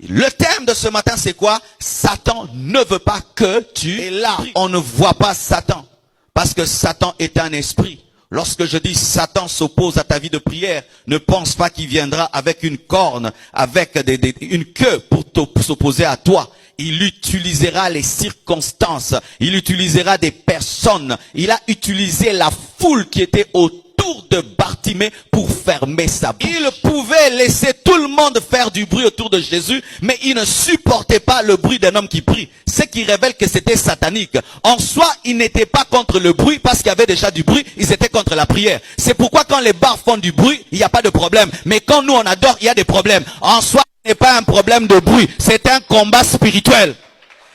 Le thème de ce matin, c'est quoi? Satan ne veut pas que tu... Et là, on ne voit pas Satan. Parce que Satan est un esprit. Lorsque je dis Satan s'oppose à ta vie de prière, ne pense pas qu'il viendra avec une corne, avec une queue pour s'opposer à toi. Il utilisera les circonstances. Il utilisera des personnes. Il a utilisé la foule qui était autour de Bartimée pour fermer sa bouche. Il pouvait laisser tout le monde faire du bruit autour de Jésus, mais il ne supportait pas le bruit d'un homme qui prie. Ce qui révèle que c'était satanique. En soi, ils n'étaient pas contre le bruit parce qu'il y avait déjà du bruit, ils étaient contre la prière. C'est pourquoi quand les bars font du bruit, il n'y a pas de problème. Mais quand nous on adore, il y a des problèmes. En soi, ce n'est pas un problème de bruit, c'est un combat spirituel.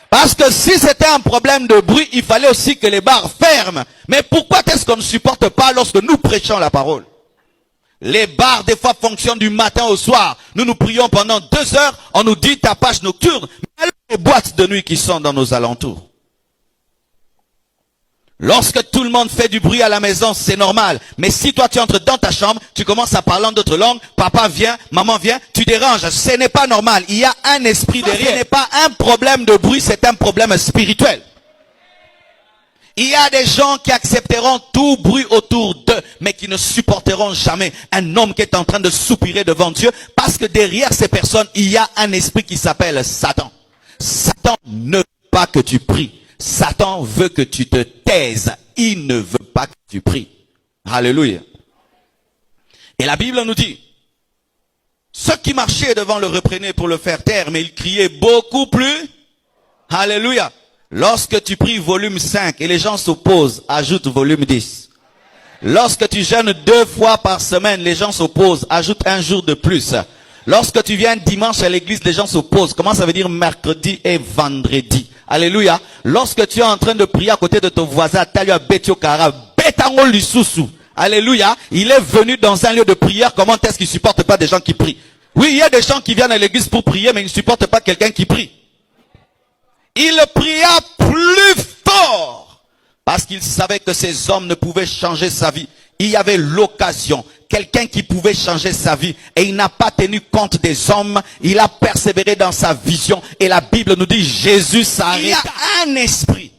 Parce que si c'était un problème de bruit, il fallait aussi que les bars ferment. Mais pourquoi est-ce qu'on ne supporte pas lorsque nous prêchons la parole? Les bars, des fois, fonctionnent du matin au soir. Nous prions pendant 2 heures, on nous dit tapage nocturne. Mais alors, les boîtes de nuit qui sont dans nos alentours. Lorsque tout le monde fait du bruit à la maison, c'est normal. Mais si toi tu entres dans ta chambre, tu commences à parler en d'autres langues, papa vient, maman vient, tu déranges. Ce n'est pas normal. Il y a un esprit derrière. Ce n'est pas un problème de bruit, c'est un problème spirituel. Il y a des gens qui accepteront tout bruit autour d'eux, mais qui ne supporteront jamais un homme qui est en train de soupirer devant Dieu, parce que derrière ces personnes, il y a un esprit qui s'appelle Satan. Satan ne veut pas que tu pries. Satan veut que tu te taises. Il ne veut pas que tu pries. Alléluia. Et la Bible nous dit, ceux qui marchaient devant le reprenaient pour le faire taire, mais ils criaient beaucoup plus. Alléluia. Lorsque tu pries volume 5 et les gens s'opposent, ajoute volume 10. Lorsque tu jeûnes 2 fois par semaine, les gens s'opposent, ajoute un jour de plus. Lorsque tu viens dimanche à l'église, les gens s'opposent. Comment ça veut dire mercredi et vendredi? Alléluia. Lorsque tu es en train de prier à côté de ton voisin, Talua Betio Kara, Betango Lisusu. Alléluia. Il est venu dans un lieu de prière. Comment est-ce qu'il ne supporte pas des gens qui prient? Oui, il y a des gens qui viennent à l'église pour prier, mais ils ne supportent pas quelqu'un qui prie. Il pria plus fort parce qu'il savait que ces hommes ne pouvaient changer sa vie. Il y avait l'occasion, quelqu'un qui pouvait changer sa vie, et il n'a pas tenu compte des hommes. Il a persévéré dans sa vision, et la Bible nous dit Jésus s'arrête. Il y a un esprit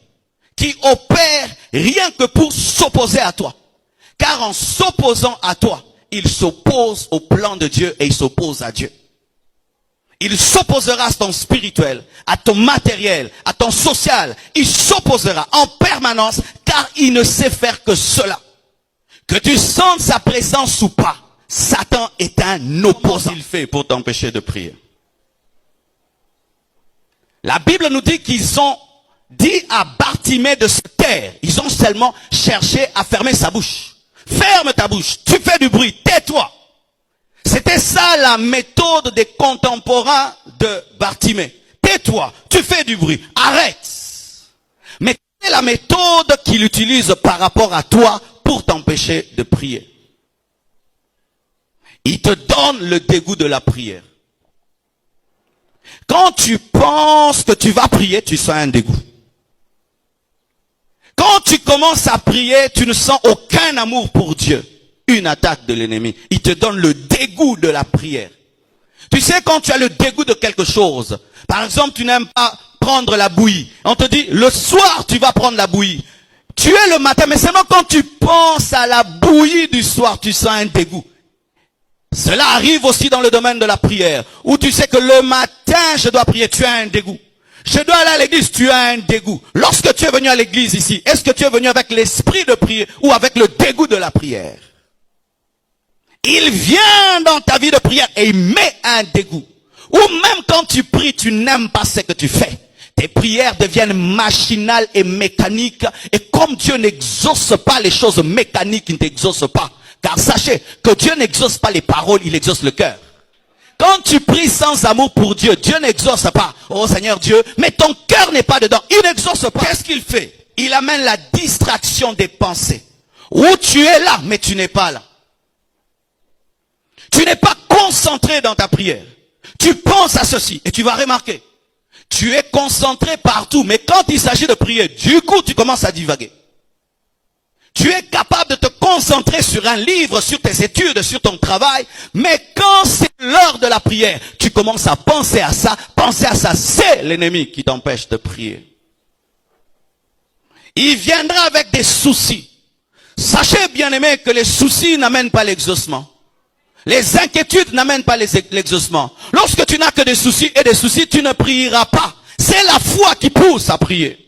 qui opère rien que pour s'opposer à toi, car en s'opposant à toi, il s'oppose au plan de Dieu et il s'oppose à Dieu. Il s'opposera à ton spirituel, à ton matériel, à ton social. Il s'opposera en permanence, car il ne sait faire que cela. Que tu sentes sa présence ou pas, Satan est un opposant. Comment il fait pour t'empêcher de prier? La Bible nous dit qu'ils ont dit à Bartimée de se taire. Ils ont seulement cherché à fermer sa bouche. Ferme ta bouche, tu fais du bruit, tais-toi. C'était ça la méthode des contemporains de Bartimée. Tais-toi, tu fais du bruit, arrête. Mais quelle est la méthode qu'il utilise par rapport à toi pour t'empêcher de prier? Il te donne le dégoût de la prière. Quand tu penses que tu vas prier, tu sens un dégoût. Quand tu commences à prier, tu ne sens aucun amour pour Dieu. Une attaque de l'ennemi. Il te donne le dégoût de la prière. Tu sais, quand tu as le dégoût de quelque chose, par exemple, tu n'aimes pas prendre la bouillie. On te dit, le soir, tu vas prendre la bouillie. Tu es le matin, mais seulement quand tu penses à la bouillie du soir, tu sens un dégoût. Cela arrive aussi dans le domaine de la prière, où tu sais que le matin, je dois prier, tu as un dégoût. Je dois aller à l'église, tu as un dégoût. Lorsque tu es venu à l'église ici, est-ce que tu es venu avec l'esprit de prier ou avec le dégoût de la prière? Il vient dans ta vie de prière et il met un dégoût. Ou même quand tu pries, tu n'aimes pas ce que tu fais. Tes prières deviennent machinales et mécaniques. Et comme Dieu n'exauce pas les choses mécaniques, il ne t'exauce pas. Car sachez que Dieu n'exauce pas les paroles, il exauce le cœur. Quand tu pries sans amour pour Dieu, Dieu n'exauce pas. Oh Seigneur Dieu, mais ton cœur n'est pas dedans. Il n'exauce pas. Qu'est-ce qu'il fait? Il amène la distraction des pensées. Où tu es là, mais tu n'es pas là. Tu n'es pas concentré dans ta prière. Tu penses à ceci et tu vas remarquer. Tu es concentré partout, mais quand il s'agit de prier, du coup tu commences à divaguer. Tu es capable de te concentrer sur un livre, sur tes études, sur ton travail. Mais quand c'est l'heure de la prière, tu commences à penser à ça. Penser à ça, c'est l'ennemi qui t'empêche de prier. Il viendra avec des soucis. Sachez, bien-aimés, que les soucis n'amènent pas l'exaucement. Les inquiétudes n'amènent pas l'exaucement. Lorsque tu n'as que des soucis et des soucis, tu ne prieras pas. C'est la foi qui pousse à prier.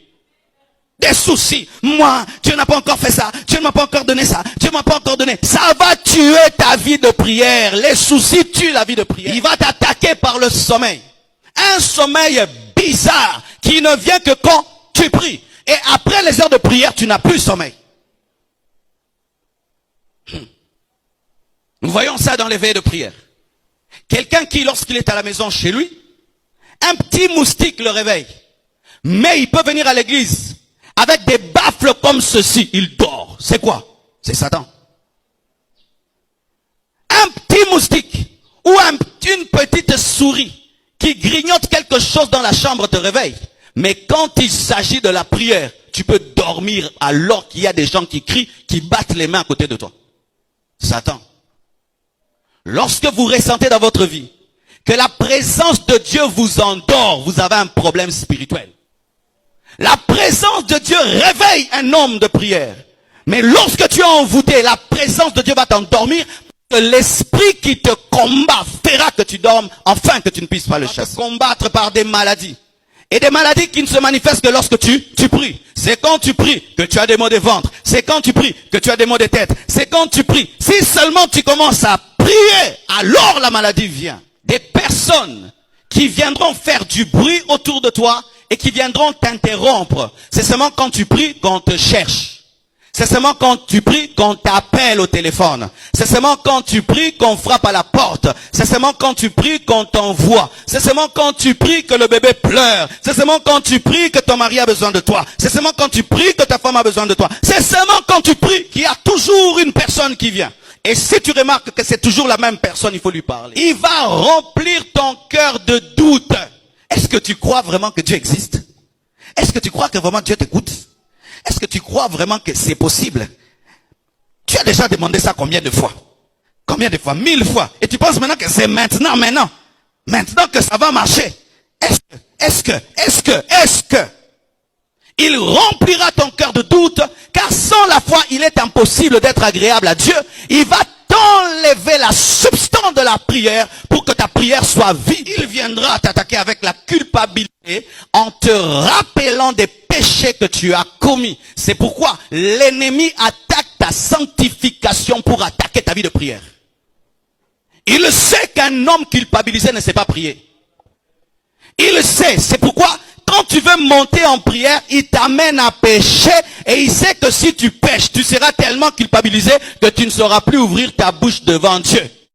Des soucis. Moi, Dieu n'a pas encore fait ça. Dieu ne m'a pas encore donné ça. Dieu ne m'a pas encore donné. Ça va tuer ta vie de prière. Les soucis tuent la vie de prière. Il va t'attaquer par le sommeil. Un sommeil bizarre qui ne vient que quand tu pries. Et après les heures de prière, tu n'as plus sommeil. Nous voyons ça dans les veillées de prière. Quelqu'un qui, lorsqu'il est à la maison chez lui, un petit moustique le réveille. Mais il peut venir à l'église avec des baffles comme ceci. Il dort. C'est quoi? C'est Satan. Un petit moustique ou une petite souris qui grignote quelque chose dans la chambre te réveille. Mais quand il s'agit de la prière, tu peux dormir alors qu'il y a des gens qui crient, qui battent les mains à côté de toi. Satan. Lorsque vous ressentez dans votre vie que la présence de Dieu vous endort, vous avez un problème spirituel. La présence de Dieu réveille un homme de prière. Mais lorsque tu es envoûté, la présence de Dieu va t'endormir. L'esprit qui te combat fera que tu dormes, afin que tu ne puisses pas le chasser. Combattre par des maladies. Et des maladies qui ne se manifestent que lorsque tu pries. C'est quand tu pries que tu as des maux de ventre. C'est quand tu pries que tu as des maux de tête. C'est quand tu pries. Si seulement tu commences à prier, alors la maladie vient. Des personnes qui viendront faire du bruit autour de toi et qui viendront t'interrompre. C'est seulement quand tu pries qu'on te cherche. C'est seulement quand tu pries qu'on t'appelle au téléphone. C'est seulement quand tu pries qu'on frappe à la porte. C'est seulement quand tu pries qu'on t'envoie. C'est seulement quand tu pries que le bébé pleure. C'est seulement quand tu pries que ton mari a besoin de toi. C'est seulement quand tu pries que ta femme a besoin de toi. C'est seulement quand tu pries qu'il y a toujours une personne qui vient. Et si tu remarques que c'est toujours la même personne, il faut lui parler. Il va remplir ton cœur de doute. Est-ce que tu crois vraiment que Dieu existe? Est-ce que tu crois que vraiment Dieu t'écoute? Est-ce que tu crois vraiment que c'est possible? Tu as déjà demandé ça combien de fois? Combien de fois? 1000 fois. Et tu penses maintenant que c'est maintenant que ça va marcher. Est-ce que il remplira ton cœur de doute, car sans la foi, il est impossible d'être agréable à Dieu. Il va t'enlever la substance de la prière pour que ta prière soit vide. Il viendra t'attaquer avec la culpabilité en te rappelant des péchés que tu as commis. C'est pourquoi l'ennemi attaque ta sanctification pour attaquer ta vie de prière. Il sait qu'un homme culpabilisé ne sait pas prier. Il le sait. C'est pourquoi quand tu veux monter en prière, il t'amène à pécher et il sait que si tu pèches, tu seras tellement culpabilisé que tu ne sauras plus ouvrir ta bouche devant Dieu.